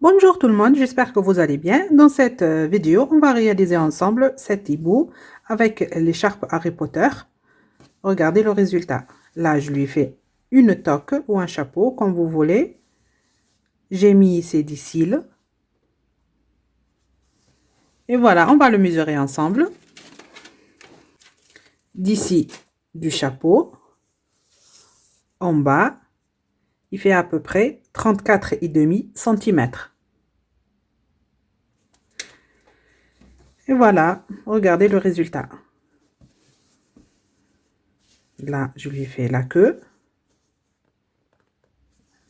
Bonjour tout le monde, j'espère que vous allez bien. Dans cette vidéo, on va réaliser ensemble cet hibou avec l'écharpe Harry Potter. Regardez le résultat. Là, je lui ai fait une toque ou un chapeau, comme vous voulez. J'ai mis ses 10 cils. Et voilà, on va le mesurer ensemble. D'ici du chapeau, en bas, il fait à peu près 34,5 cm. Et voilà, regardez le résultat. Là, je lui ai fait la queue.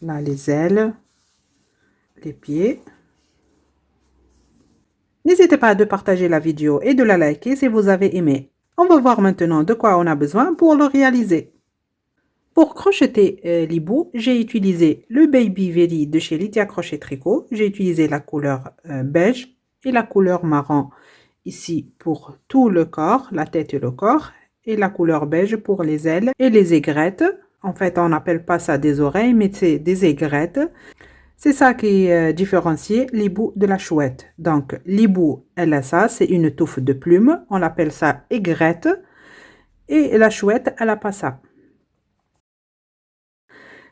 Là, les ailes, les pieds. N'hésitez pas à partager la vidéo et de la liker si vous avez aimé. On va voir maintenant de quoi on a besoin pour le réaliser. Pour crocheter l'hibou, j'ai utilisé le Baby Very de chez Lydia Crochet Tricot. J'ai utilisé la couleur beige et la couleur marron ici pour tout le corps, la tête et le corps, et la couleur beige pour les ailes et les aigrettes. En fait, on n'appelle pas ça des oreilles, mais c'est des aigrettes. C'est ça qui différencie l'hibou de la chouette. Donc, l'hibou, elle a ça, c'est une touffe de plumes. On l'appelle ça aigrette. Et la chouette, elle n'a pas ça.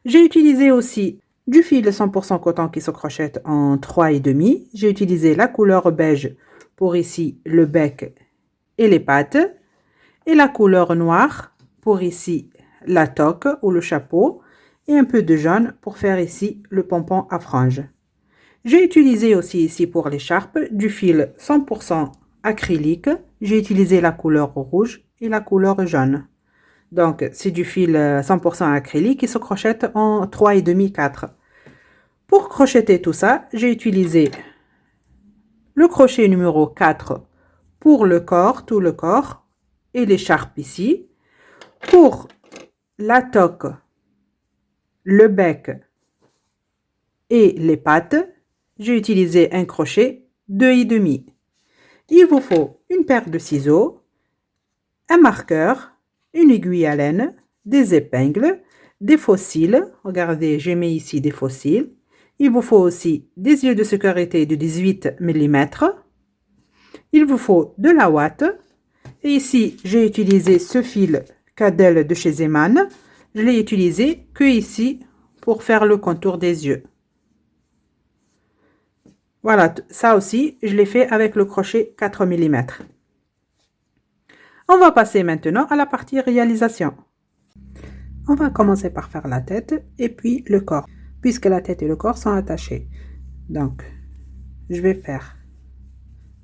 J'ai utilisé aussi du fil 100% coton qui se crochette en 3,5. J'ai utilisé la couleur beige pour ici le bec et les pattes. Et la couleur noire pour ici la toque ou le chapeau. Et un peu de jaune pour faire ici le pompon à franges. J'ai utilisé aussi ici pour l'écharpe du fil 100% acrylique. J'ai utilisé la couleur rouge et la couleur jaune. Donc, c'est du fil 100% acrylique qui se crochette en 3,5-4. Pour crocheter tout ça, j'ai utilisé le crochet numéro 4 pour le corps, tout le corps, et l'écharpe ici. Pour la toque, le bec et les pattes, j'ai utilisé un crochet 2,5. Il vous faut une paire de ciseaux, un marqueur, une aiguille à laine, des épingles, des faux cils. Regardez, j'ai mis ici des faux cils. Il vous faut aussi des yeux de sécurité de 18 mm. Il vous faut de la ouate. Et ici, j'ai utilisé ce fil Cadel de chez Zeman. Je l'ai utilisé que ici pour faire le contour des yeux. Voilà, ça aussi, je l'ai fait avec le crochet 4 mm. On va passer maintenant à la partie réalisation. On va commencer par faire la tête et puis le corps, puisque la tête et le corps sont attachés. Donc, je vais faire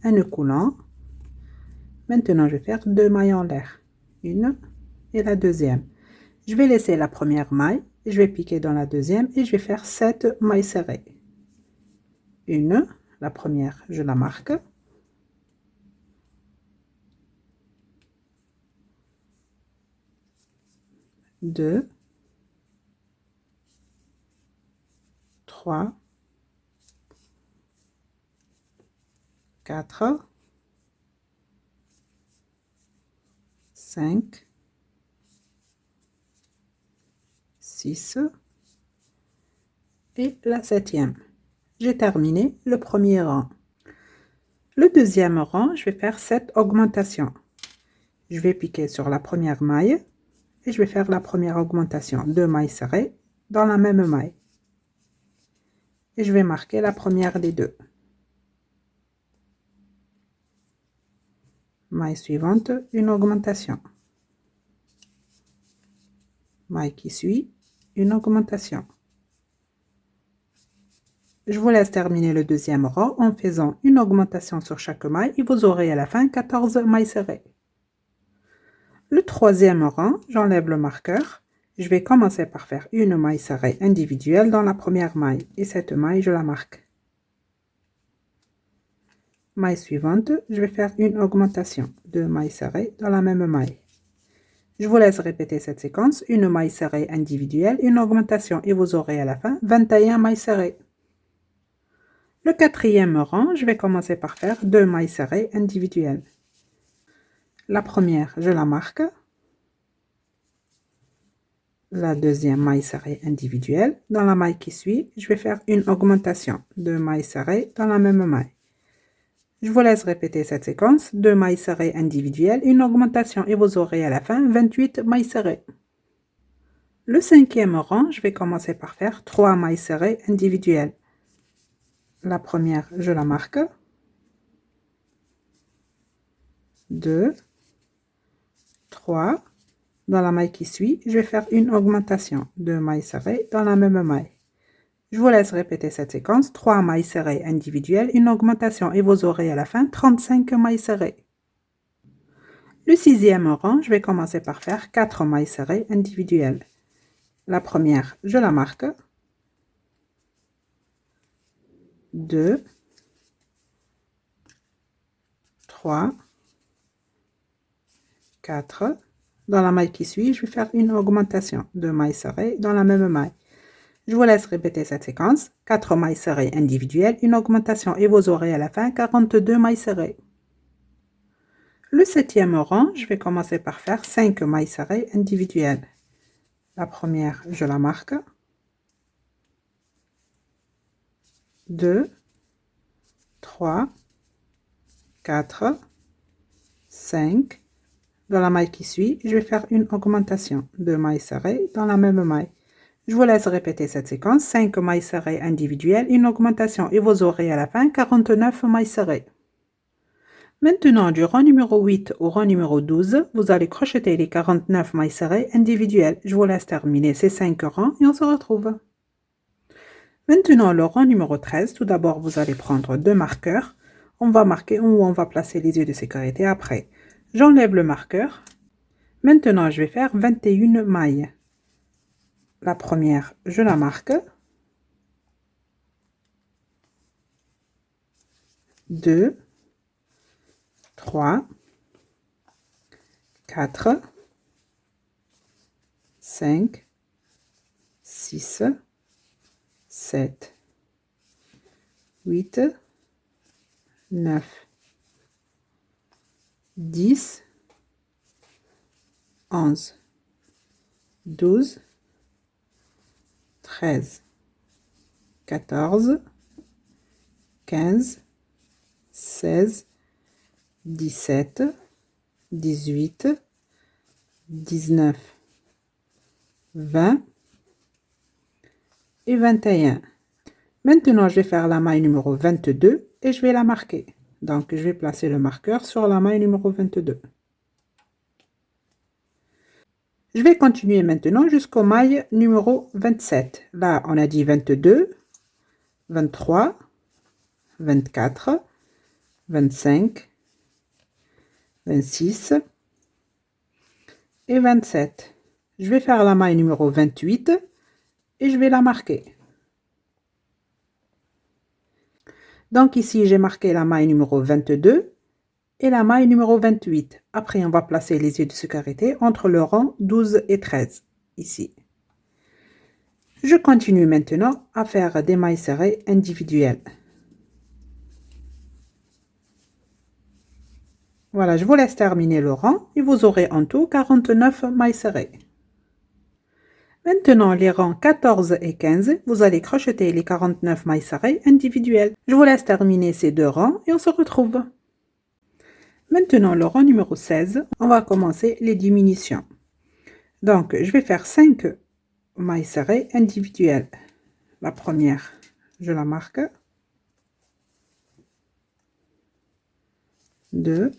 un nœud coulant. Maintenant, je vais faire 2 mailles en l'air. Une et la deuxième. Je vais laisser la première maille, je vais piquer dans la deuxième et je vais faire 7 mailles serrées. Une, la première, je la marque. 2, 3, 4, 5, 6 et la septième. J'ai terminé le premier rang. Le deuxième rang, je vais faire 7 augmentations. Je vais piquer sur la première maille et je vais faire la première augmentation, 2 mailles serrées dans la même maille. Et je vais marquer la première des deux. Maille suivante, une augmentation. Maille qui suit, une augmentation. Je vous laisse terminer le deuxième rang en faisant une augmentation sur chaque maille et vous aurez à la fin 14 mailles serrées. Le troisième rang, j'enlève le marqueur. Je vais commencer par faire une maille serrée individuelle dans la première maille et cette maille, je la marque. Maille suivante, je vais faire une augmentation, 2 mailles serrées dans la même maille. Je vous laisse répéter cette séquence, une maille serrée individuelle, une augmentation et vous aurez à la fin 21 mailles serrées. Le quatrième rang, je vais commencer par faire 2 mailles serrées individuelles. La première, je la marque. la deuxième maille serrée individuelle. Dans la maille qui suit, je vais faire une augmentation. 2 mailles serrées dans la même maille. Je vous laisse répéter cette séquence. 2 mailles serrées individuelles, une augmentation et vous aurez à la fin 28 mailles serrées. Le cinquième rang, je vais commencer par faire 3 mailles serrées individuelles. La première, je la marque. 2, 3. Dans la maille qui suit, je vais faire une augmentation. 2 mailles serrées dans la même maille. Je vous laisse répéter cette séquence. 3 mailles serrées individuelles, une augmentation et vous aurez à la fin 35 mailles serrées. Le sixième rang, je vais commencer par faire 4 mailles serrées individuelles. La première, je la marque. 2, 3, 4. Dans la maille qui suit, je vais faire une augmentation. 2 mailles serrées dans la même maille. Je vous laisse répéter cette séquence. 4 mailles serrées individuelles, une augmentation et vous aurez à la fin 42 mailles serrées. Le septième rang, je vais commencer par faire 5 mailles serrées individuelles. La première, je la marque. 2, 3, 4, 5. Dans la maille qui suit, je vais faire une augmentation. 2 mailles serrées dans la même maille. Je vous laisse répéter cette séquence. 5 mailles serrées individuelles, une augmentation et vous aurez à la fin 49 mailles serrées. Maintenant, du rang numéro 8 au rang numéro 12, vous allez crocheter les 49 mailles serrées individuelles. Je vous laisse terminer ces 5 rangs et on se retrouve. Maintenant, le rang numéro 13, tout d'abord, vous allez prendre 2 marqueurs. On va marquer où on va placer les yeux de sécurité après. J'enlève le marqueur. Maintenant, je vais faire 21 mailles. La première, je la marque. 2, 3, 4, 5, 6, 7, 8, 9, 10, 11, 12, 13, 14, 15, 16, 17, 18, 19, 20 et 21. Maintenant, je vais faire la maille numéro 22 et je vais la marquer. Donc, je vais placer le marqueur sur la maille numéro 22. Je vais continuer maintenant jusqu'au maille numéro 27. Là, on a dit 22, 23, 24, 25, 26 et 27. Je vais faire la maille numéro 28 et je vais la marquer. Donc ici, j'ai marqué la maille numéro 22 et la maille numéro 28. Après, on va placer les yeux de sécurité entre le rang 12 et 13, ici. Je continue maintenant à faire des mailles serrées individuelles. Voilà, je vous laisse terminer le rang et vous aurez en tout 49 mailles serrées. Maintenant, les rangs 14 et 15, vous allez crocheter les 49 mailles serrées individuelles. Je vous laisse terminer ces deux rangs et on se retrouve. Maintenant, le rang numéro 16, on va commencer les diminutions. Donc, je vais faire 5 mailles serrées individuelles. La première, je la marque. 2,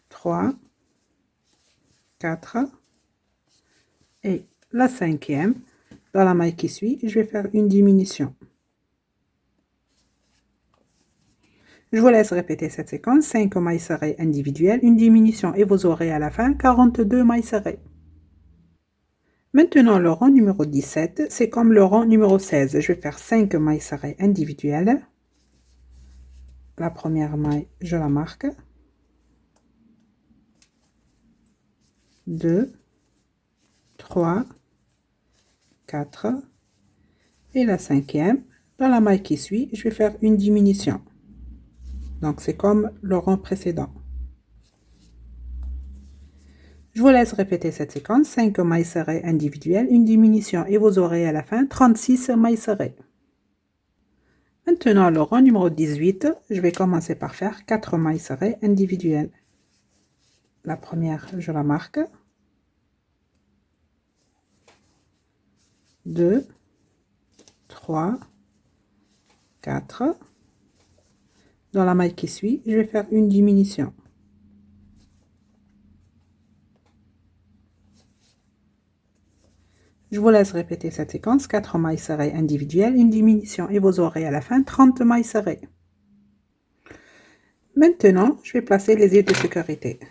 3, 4 et la cinquième. Dans la maille qui suit, je vais faire une diminution. Je vous laisse répéter cette séquence. 5 mailles serrées individuelles, une diminution et vous aurez à la fin 42 mailles serrées. Maintenant, le rang numéro 17, c'est comme le rang numéro 16. Je vais faire 5 mailles serrées individuelles. La première maille, je la marque. 2, 3, 4 et la cinquième. Dans la maille qui suit, je vais faire une diminution. Donc, c'est comme le rang précédent. Je vous laisse répéter cette séquence. 5 mailles serrées individuelles, une diminution et vous aurez à la fin 36 mailles serrées. Maintenant, le rang numéro 18, je vais commencer par faire 4 mailles serrées individuelles. La première, je la marque. 2, 3, 4. Dans la maille qui suit, je vais faire une diminution. Je vous laisse répéter cette séquence. 4 mailles serrées individuelles, une diminution et vous aurez à la fin 30 mailles serrées. Maintenant, je vais placer les yeux de sécurité.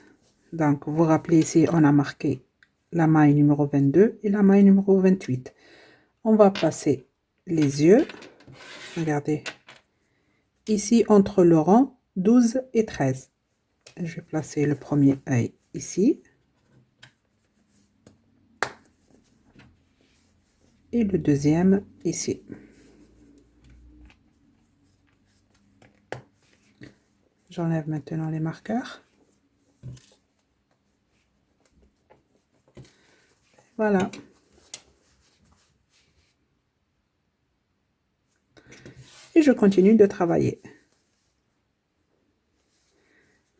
Donc, vous vous rappelez ici, on a marqué la maille numéro 22 et la maille numéro 28. On va placer les yeux. Regardez. Ici, entre le rang 12 et 13. Je vais placer le premier œil ici. Et le deuxième ici. J'enlève maintenant les marqueurs. Voilà. Et je continue de travailler.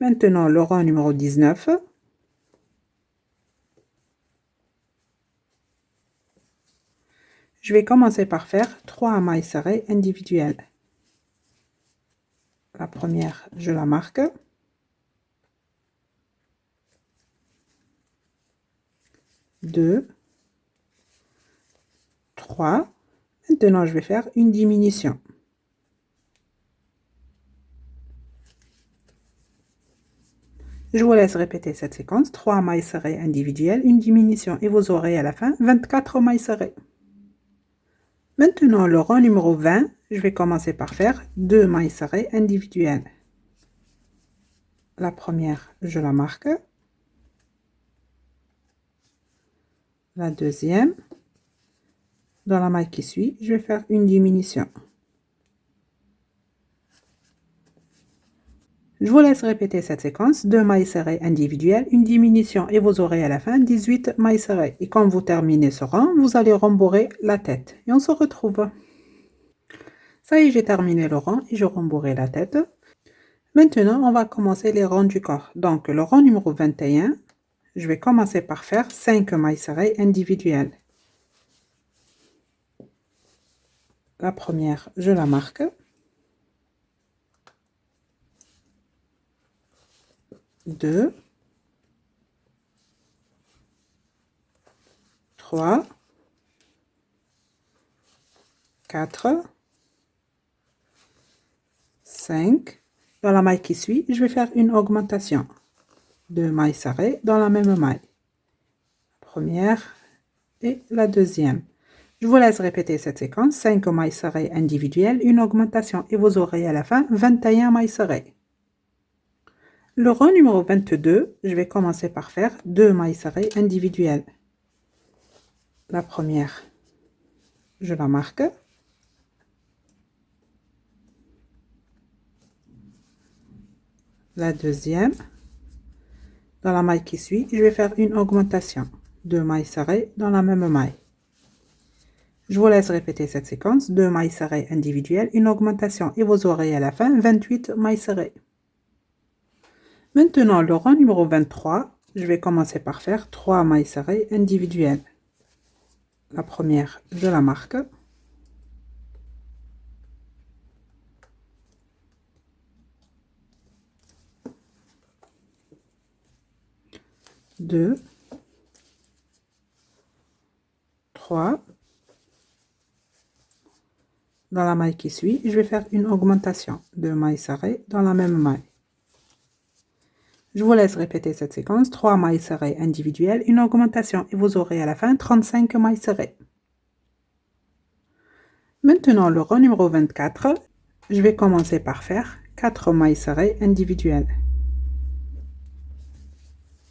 Maintenant, le rang numéro 19. Je vais commencer par faire 3 mailles serrées individuelles. La première, je la marque. 2, 3. Maintenant, je vais faire une diminution. Je vous laisse répéter cette séquence. 3 mailles serrées individuelles, une diminution et vous aurez à la fin 24 mailles serrées. Maintenant, le rang numéro 20, je vais commencer par faire 2 mailles serrées individuelles. La première, je la marque. La deuxième, dans la maille qui suit, je vais faire une diminution. Je vous laisse répéter cette séquence. 2 mailles serrées individuelles, une diminution et vous aurez à la fin 18 mailles serrées. Et quand vous terminez ce rang, vous allez rembourrer la tête. Et on se retrouve. Ça y est, j'ai terminé le rang et je rembourrai la tête. Maintenant, on va commencer les rangs du corps. Donc, le rang numéro 21, je vais commencer par faire 5 mailles serrées individuelles. La première, je la marque. 2, 3, 4, 5. Dans la maille qui suit, je vais faire une augmentation. 2 mailles serrées dans la même maille. La première et la deuxième. Je vous laisse répéter cette séquence. 5 mailles serrées individuelles, une augmentation et vous aurez à la fin 21 mailles serrées. Le rang numéro 22, je vais commencer par faire 2 mailles serrées individuelles. La première, je la marque. 2 deuxième. Dans la maille qui suit, je vais faire une augmentation. 2 mailles serrées dans la même maille. Je vous laisse répéter cette séquence. 2 mailles serrées individuelles, une augmentation et vous aurez à la fin 28 mailles serrées. Maintenant, le rang numéro 23, je vais commencer par faire 3 mailles serrées individuelles. La première, je la marque. 2, 3. Dans la maille qui suit, je vais faire une augmentation. 2 mailles serrées dans la même maille. Je vous laisse répéter cette séquence. 3 mailles serrées individuelles, une augmentation et vous aurez à la fin 35 mailles serrées. Maintenant, le rang numéro 24, je vais commencer par faire 4 mailles serrées individuelles.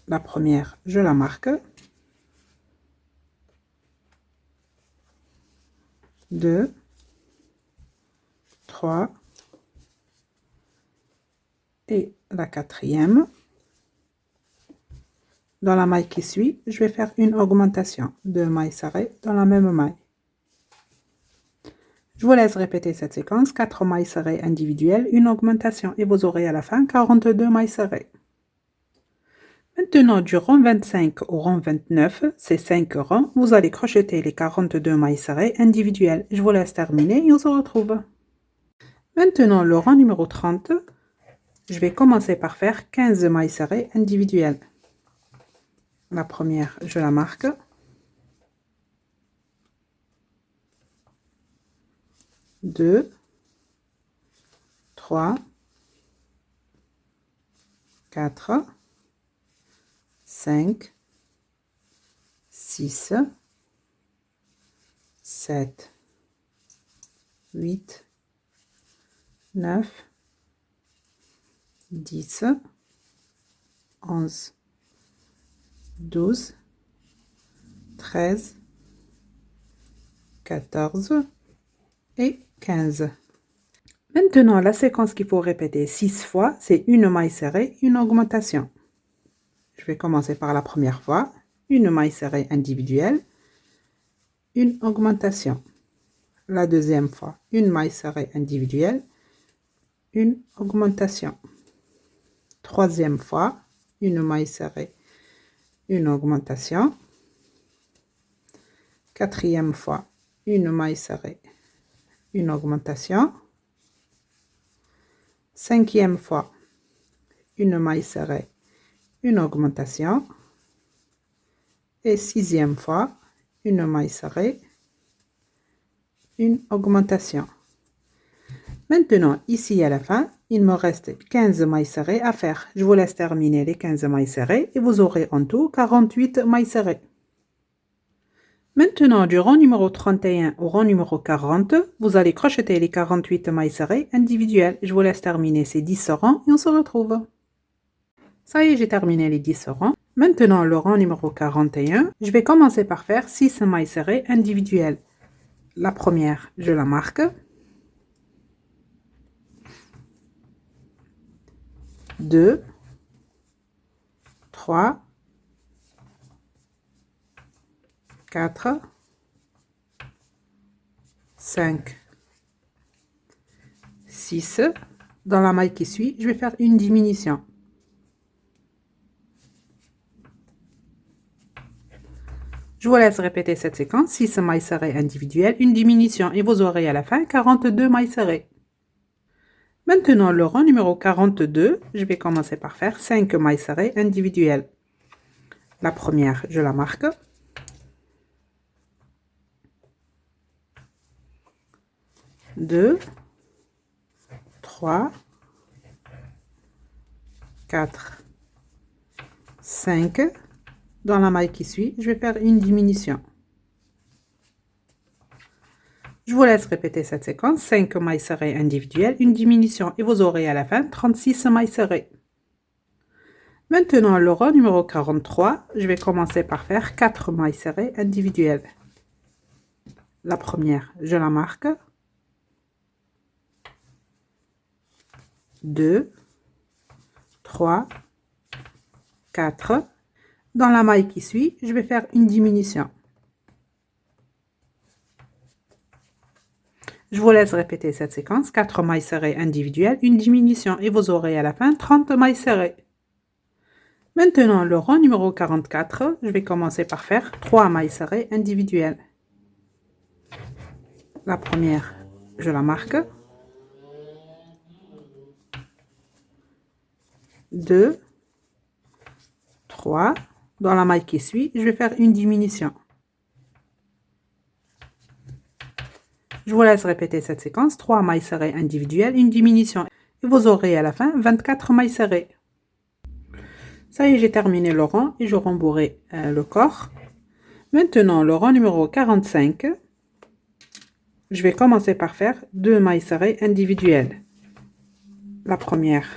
La première, je la marque. 2, 3 et la quatrième. Dans la maille qui suit, je vais faire une augmentation. 2 mailles serrées dans la même maille. Je vous laisse répéter cette séquence, 4 mailles serrées individuelles, une augmentation et vous aurez à la fin 42 mailles serrées. Maintenant, du rang 25 au rang 29, ces 5 rangs, vous allez crocheter les 42 mailles serrées individuelles. Je vous laisse terminer et on se retrouve. Maintenant, le rang numéro 30, je vais commencer par faire 15 mailles serrées individuelles. La première, je la marque. 2, 3, 4, 5, 6, 7, 8, 9, 10, 11, 12, 13, 14 et 15. Maintenant, la séquence qu'il faut répéter 6 fois, c'est une maille serrée, une augmentation. Je vais commencer par la première fois, une maille serrée individuelle, une augmentation. La deuxième fois, une maille serrée individuelle, une augmentation. Troisième fois, une maille serrée, une augmentation. Quatrième fois, une maille serrée, une augmentation. Cinquième fois, une maille serrée, une augmentation. Et sixième fois, une maille serrée, une augmentation. Maintenant, ici à la fin, il me reste 15 mailles serrées à faire. Je vous laisse terminer les 15 mailles serrées et vous aurez en tout 48 mailles serrées. Maintenant, du rang numéro 31 au rang numéro 40, vous allez crocheter les 48 mailles serrées individuelles. Je vous laisse terminer ces 10 rangs et on se retrouve. Ça y est, j'ai terminé les 10 rangs. Maintenant, le rang numéro 41, je vais commencer par faire 6 mailles serrées individuelles. La première, je la marque. 2, 3, 4, 5, 6. Dans la maille qui suit, je vais faire une diminution. Je vous laisse répéter cette séquence, 6 mailles serrées individuelles, une diminution et vous aurez à la fin 42 mailles serrées. Maintenant, le rang numéro 42, je vais commencer par faire 5 mailles serrées individuelles. La première, je la marque. 2, 3, 4, 5. Dans la maille qui suit, je vais faire une diminution. Je vous laisse répéter cette séquence, 5 mailles serrées individuelles, une diminution et vous aurez à la fin 36 mailles serrées. Maintenant, le rang numéro 43, je vais commencer par faire 4 mailles serrées individuelles. La première, je la marque. 2, 3, 4. Dans la maille qui suit, je vais faire une diminution. Je vous laisse répéter cette séquence, 4 mailles serrées individuelles, une diminution et vous aurez à la fin 30 mailles serrées. Maintenant, le rang numéro 44, je vais commencer par faire 3 mailles serrées individuelles. La première, je la marque. 2, 3. Dans la maille qui suit, je vais faire une diminution. Je vous laisse répéter cette séquence, 3 mailles serrées individuelles, une diminution et vous aurez à la fin 24 mailles serrées. Ça y est, j'ai terminé le rang et je rembourrai le corps. Maintenant, le rang numéro 45, je vais commencer par faire 2 mailles serrées individuelles. La première,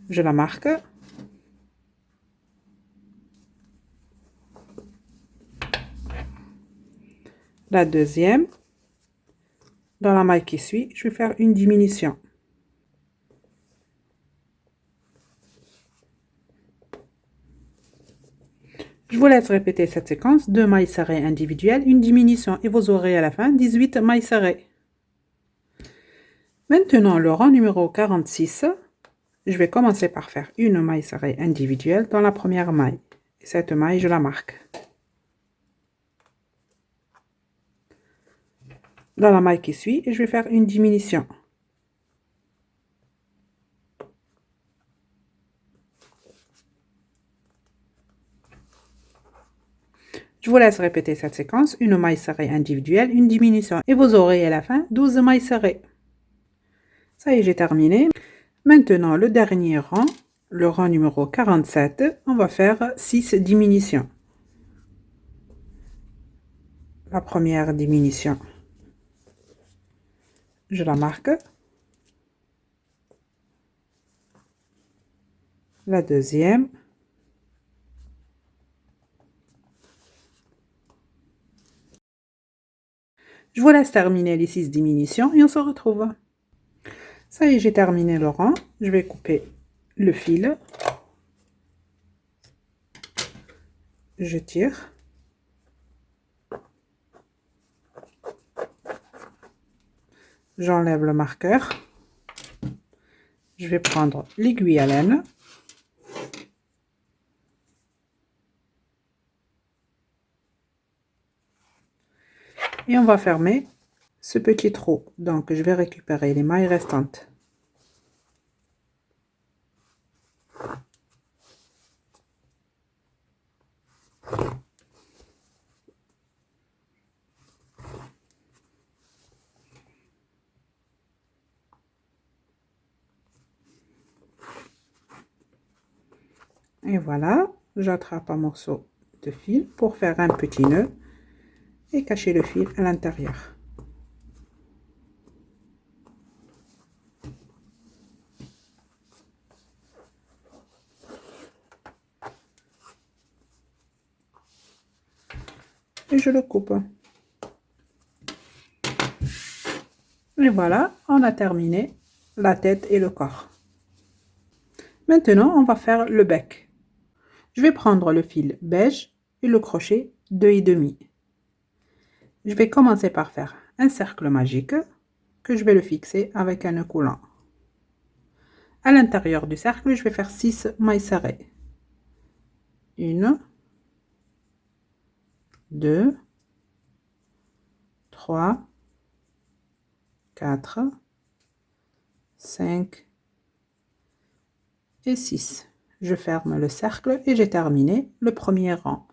je la marque. La deuxième, dans la maille qui suit, je vais faire une diminution. vous laisse répéter cette séquence, 2 mailles serrées individuelles, une diminution et vous aurez à la fin 18 mailles serrées. Maintenant, le rang numéro 46, je vais commencer par faire une maille serrée individuelle dans la première maille. Et cette maille, je la marque. Dans la maille qui suit, je vais faire une diminution. Je vous laisse répéter cette séquence, une maille serrée individuelle, une diminution et vous aurez à la fin 12 mailles serrées. Ça y est, j'ai terminé. Maintenant, le dernier rang, le rang numéro 47, on va faire 6 diminutions. La première diminution, je la marque. La deuxième. Je vous laisse terminer les 6 diminutions et on se retrouve. Ça y est, j'ai terminé le rang. Je vais couper le fil. Je tire. J'enlève le marqueur. Je vais prendre l'aiguille à laine. Et on va fermer ce petit trou. Donc, je vais récupérer les mailles restantes. Et voilà, j'attrape un morceau de fil pour faire un petit nœud et cacher le fil à l'intérieur. Et je le coupe. Et voilà, on a terminé la tête et le corps. Maintenant, on va faire le bec. Je vais prendre le fil beige et le crochet 2,5. Je vais commencer par faire un cercle magique que je vais le fixer avec un nœud coulant. À l'intérieur du cercle, je vais faire 6 mailles serrées. 1, 2, 3, 4, 5 et 6. Je ferme le cercle et j'ai terminé le premier rang.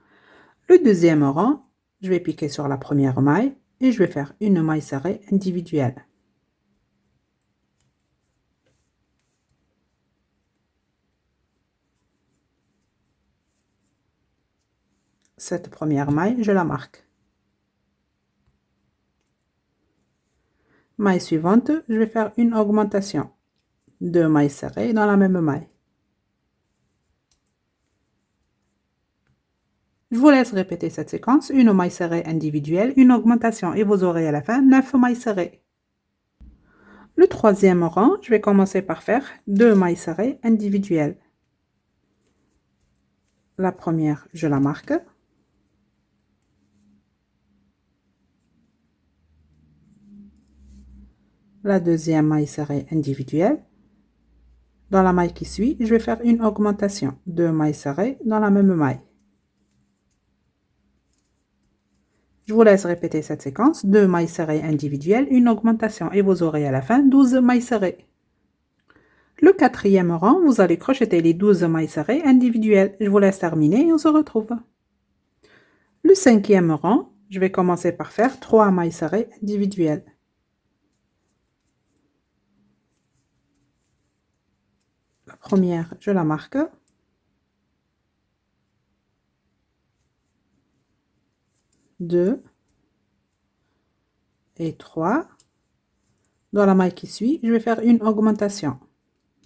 Le deuxième rang, je vais piquer sur la première maille et je vais faire une maille serrée individuelle. Cette première maille, je la marque. Maille suivante, je vais faire une augmentation. 2 mailles serrées dans la même maille. Je vous laisse répéter cette séquence, une maille serrée individuelle, une augmentation et vous aurez à la fin 9 mailles serrées. Le troisième rang, je vais commencer par faire 2 mailles serrées individuelles. La première, je la marque. La deuxième maille serrée individuelle. Dans la maille qui suit, je vais faire une augmentation, 2 mailles serrées dans la même maille. Je vous laisse répéter cette séquence, 2 mailles serrées individuelles, une augmentation et vous aurez à la fin 12 mailles serrées. Le quatrième rang, vous allez crocheter les 12 mailles serrées individuelles. Je vous laisse terminer et on se retrouve. Le cinquième rang, je vais commencer par faire 3 mailles serrées individuelles. La première, je la marque. 2 et 3. Dans la maille qui suit, je vais faire une augmentation.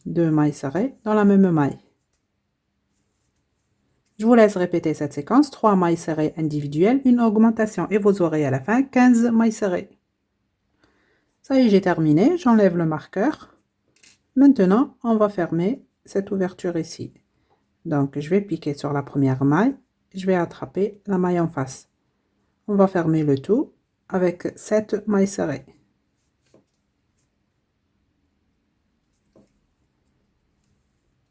2 mailles serrées dans la même maille. Je vous laisse répéter cette séquence, 3 mailles serrées individuelles, une augmentation et vous aurez à la fin 15 mailles serrées. Ça y est, j'ai terminé, j'enlève le marqueur. Maintenant, on va fermer cette ouverture ici. Donc, je vais piquer sur la première maille je vais attraper la maille en face. On va fermer le tout avec 7 mailles serrées.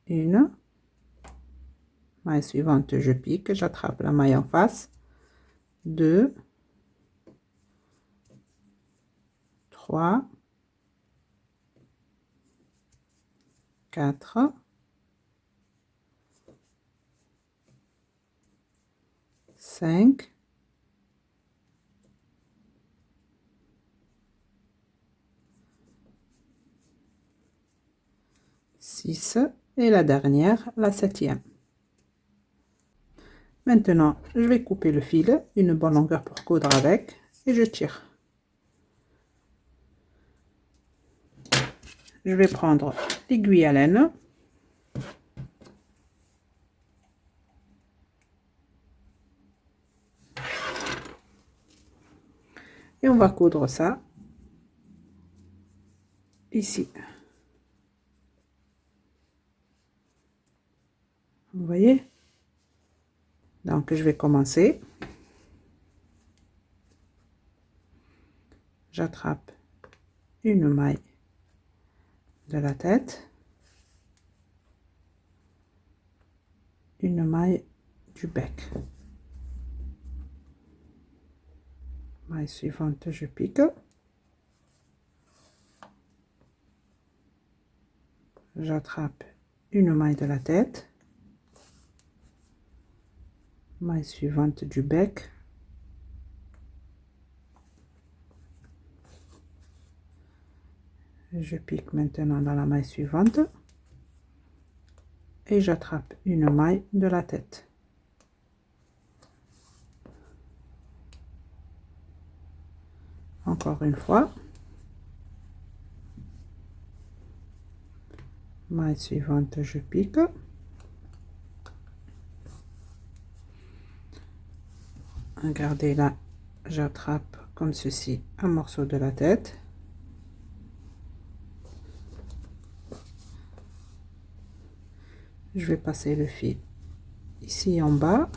Une. Maille suivante, je pique, j'attrape la maille en face. 2, 3, 4, 5, 6 et la dernière, la 7e. Maintenant, je vais couper le fil, une bonne longueur pour coudre avec, et je tire. Je vais prendre l'aiguille à laine. Et on va coudre ça ici. Vous voyez? Donc, je vais commencer. J'attrape une maille de la tête, une maille du bec. Maille suivante, je pique. J'attrape une maille de la tête, maille suivante du bec, je pique maintenant dans la maille suivante et j'attrape une maille de la tête. Encore une fois, maille suivante, je pique. Regardez là, j'attrape comme ceci un morceau de la tête. Je vais passer le fil ici en bas.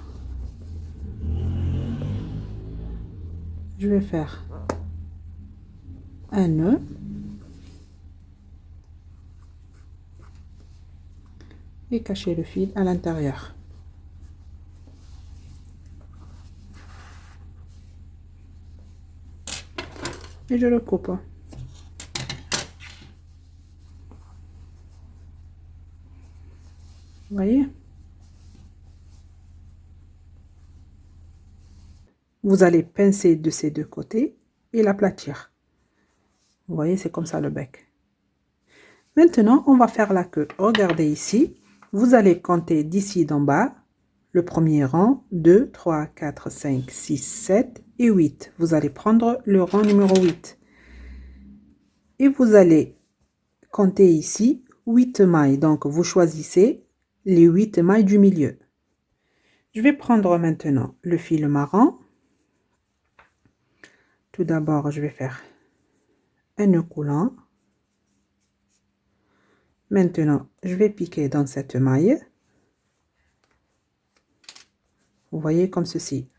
Je vais faire un nœud. Et cacher le fil à l'intérieur. Et je le coupe. Vous voyez? Vous allez pincer de ces deux côtés et l'aplatir. Vous voyez, c'est comme ça le bec. Maintenant, on va faire la queue. Regardez ici. Vous allez compter d'ici d'en bas, le premier rang, 2, 3, 4, 5, 6, 7 et 8. Vous allez prendre le rang numéro 8. Et vous allez compter ici 8 mailles. Donc, vous choisissez les 8 mailles du milieu. Je vais prendre maintenant le fil marron. Tout d'abord, je vais faire un nœud coulant. Maintenant, je vais piquer dans cette maille. Vous voyez comme ceci.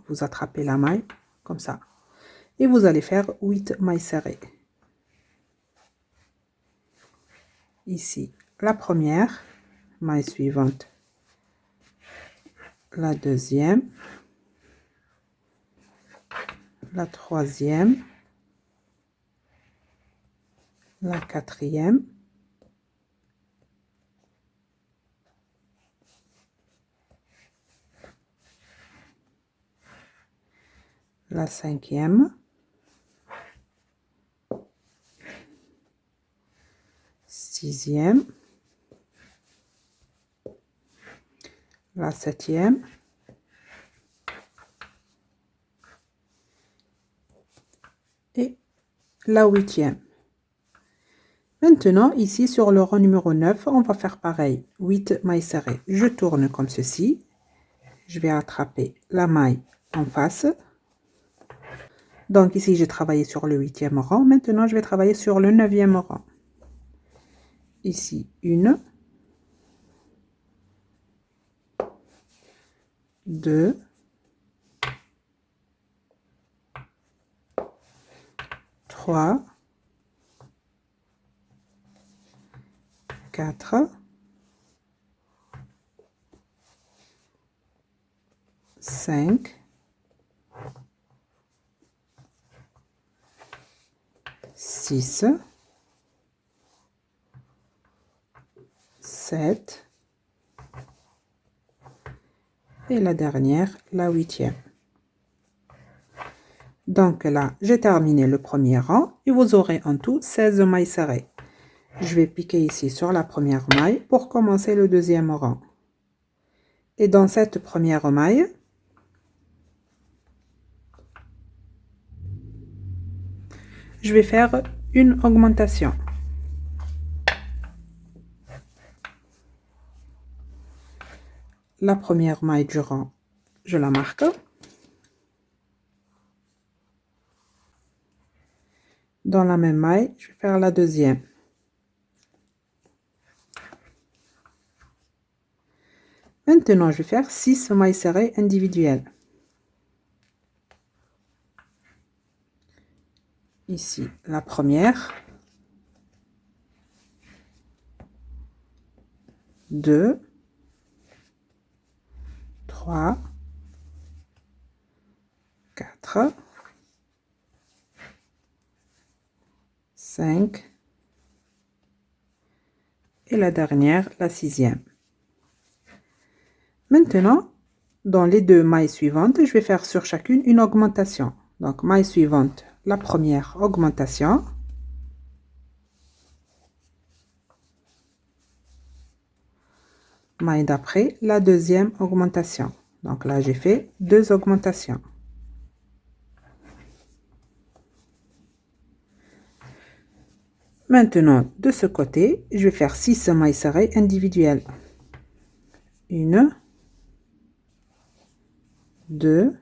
Vous attrapez la maille comme ça. Et vous allez faire 8 mailles serrées. Ici, la première, maille suivante, la deuxième, la troisième, la quatrième, la cinquième, sixième, la septième et la huitième. Maintenant, ici sur le rang numéro 9, on va faire pareil, 8 mailles serrées. Je tourne comme ceci. Je vais attraper la maille en face. Donc ici, j'ai travaillé sur le 8e rang. Maintenant, je vais travailler sur le 9e rang. Ici, une. 2, 3, 4, 5, 6, 7 et la dernière, la 8e. Donc là, j'ai terminé le premier rang et vous aurez en tout 16 mailles serrées. Je vais piquer ici sur la première maille pour commencer le deuxième rang. Et dans cette première maille, je vais faire une augmentation. La première maille du rang, je la marque. Dans la même maille, je vais faire la deuxième. Maintenant, je vais faire 6 mailles serrées individuelles. Ici, la première, 2, 3, 4, 5 et la dernière, la 6e. Maintenant, dans les deux mailles suivantes, je vais faire sur chacune une augmentation. Donc, maille suivante, la première augmentation. Maille d'après, la deuxième augmentation. Donc là, j'ai fait 2 augmentations. Maintenant, de ce côté, je vais faire 6 mailles serrées individuelles. 1, 2,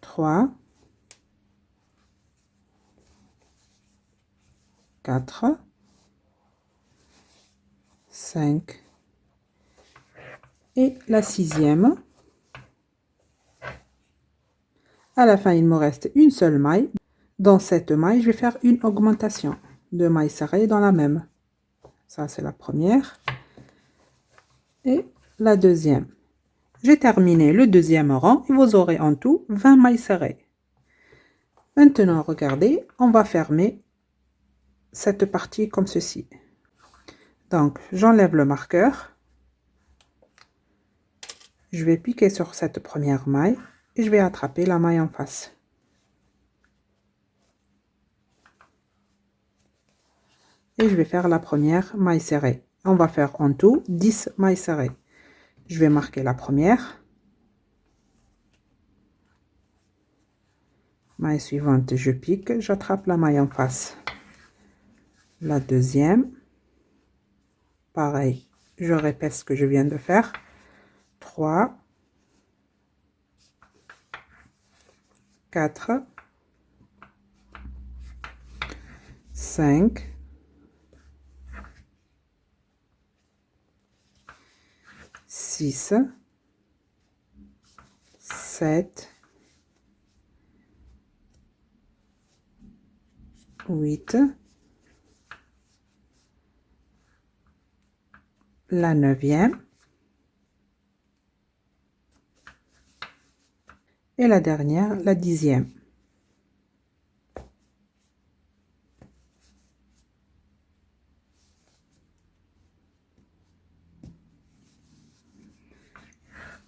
3, 4, 5 et la 6e. À la fin, il me reste une seule maille. Dans cette maille, je vais faire une augmentation. 2 mailles serrées dans la même. Ça, c'est la première. Et la deuxième. J'ai terminé le deuxième rang et vous aurez en tout 20 mailles serrées. Maintenant, regardez, on va fermer cette partie comme ceci. Donc, j'enlève le marqueur. Je vais piquer sur cette première maille et je vais attraper la maille en face. Et je vais faire la première maille serrée. On va faire en tout 10 mailles serrées. Je vais marquer la première. Maille suivante, je pique, j'attrape la maille en face. La deuxième. Pareil, je répète ce que je viens de faire. 3, 4, 5, 6, 7, 8, la 9e et la dernière, la 10e.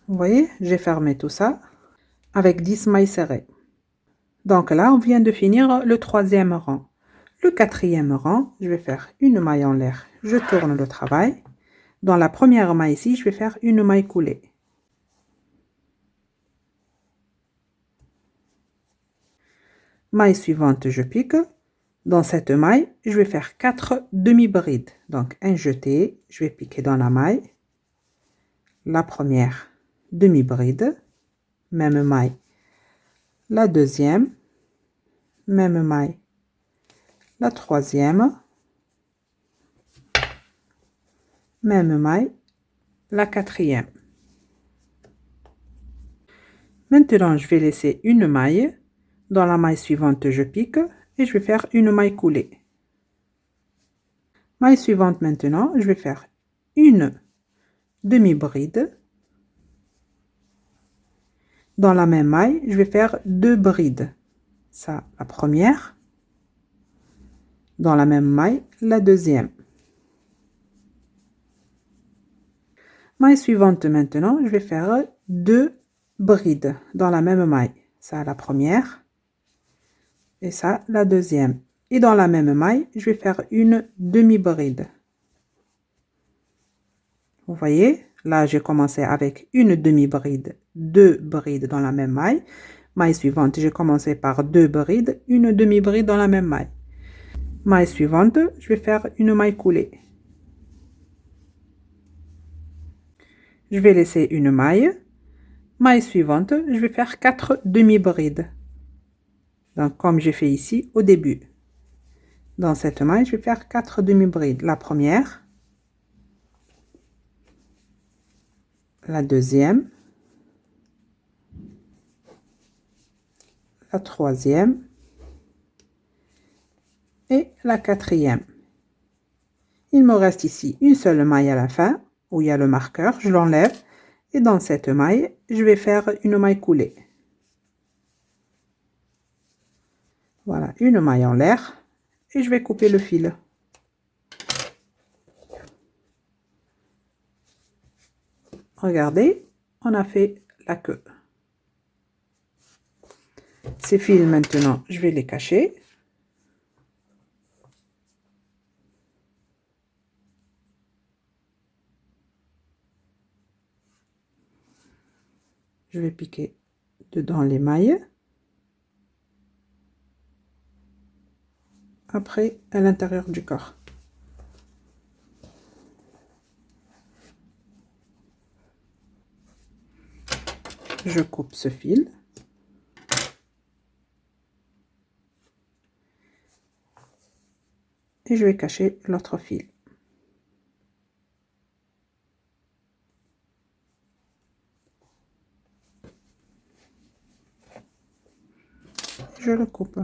Vous voyez, j'ai fermé tout ça avec 10 mailles serrées. Donc là, on vient de finir le troisième rang. Le quatrième rang, je vais faire une maille en l'air. Je tourne le travail. Dans la première maille ici, je vais faire une maille coulée. Maille suivante, je pique. Dans cette maille, je vais faire 4 demi-brides. Donc, un jeté, je vais piquer dans la maille. La première demi-bride, même maille. La deuxième, même maille. La troisième, même maille. La quatrième. Maintenant, je vais laisser une maille. Dans la maille suivante, je pique et je vais faire une maille coulée. Maille suivante maintenant, je vais faire une demi-bride. Dans la même maille, je vais faire deux brides. Ça, la première. Dans la même maille, la deuxième. Maille suivante maintenant, je vais faire deux brides dans la même maille. Ça, la première. Et ça, la deuxième. Et dans la même maille, je vais faire une demi-bride. Vous voyez, là, j'ai commencé avec une demi-bride, deux brides dans la même maille. Maille suivante, j'ai commencé par deux brides, une demi-bride dans la même maille. Maille suivante, je vais faire une maille coulée. Je vais laisser une maille. Maille suivante, je vais faire 4 demi-brides. Donc, comme j'ai fait ici au début. Dans cette maille, je vais faire 4 demi-brides. La première, la deuxième, la troisième et la quatrième. Il me reste ici une seule maille à la fin, où il y a le marqueur, je l'enlève. Et dans cette maille, je vais faire une maille coulée. Voilà, une maille en l'air. Et je vais couper le fil. Regardez, on a fait la queue. Ces fils maintenant, je vais les cacher. Je vais piquer dedans les mailles. Après, à l'intérieur du corps. Je coupe ce fil. Et je vais cacher l'autre fil. Je le coupe.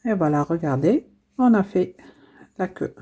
Et voilà, regardez, on a fait la queue.